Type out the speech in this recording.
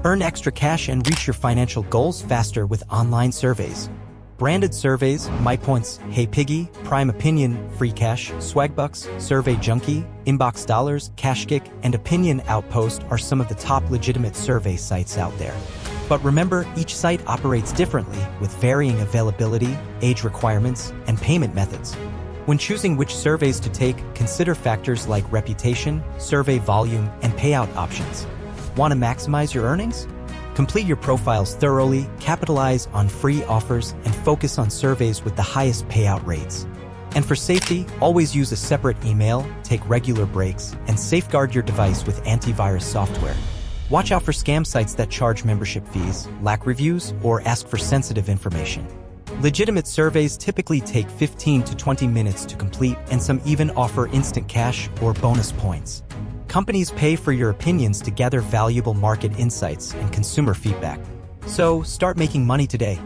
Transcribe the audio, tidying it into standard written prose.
Earn extra cash and reach your financial goals faster with online surveys. Branded surveys, MyPoints, Hey Piggy, Prime Opinion, Free Cash, Swagbucks, Survey Junkie, Inbox Dollars, CashKick, and Opinion Outpost are some of the top legitimate survey sites out there. But remember, each site operates differently with varying availability, age requirements, and payment methods. When choosing which surveys to take, consider factors like reputation, survey volume, and payout options. Want to maximize your earnings? Complete your profiles thoroughly, capitalize on free offers, and focus on surveys with the highest payout rates. And for safety, always use a separate email, take regular breaks, and safeguard your device with antivirus software. Watch out for scam sites that charge membership fees, lack reviews, or ask for sensitive information. Legitimate surveys typically take 15 to 20 minutes to complete, and some even offer instant cash or bonus points. Companies pay for your opinions to gather valuable market insights and consumer feedback. So, start making money today.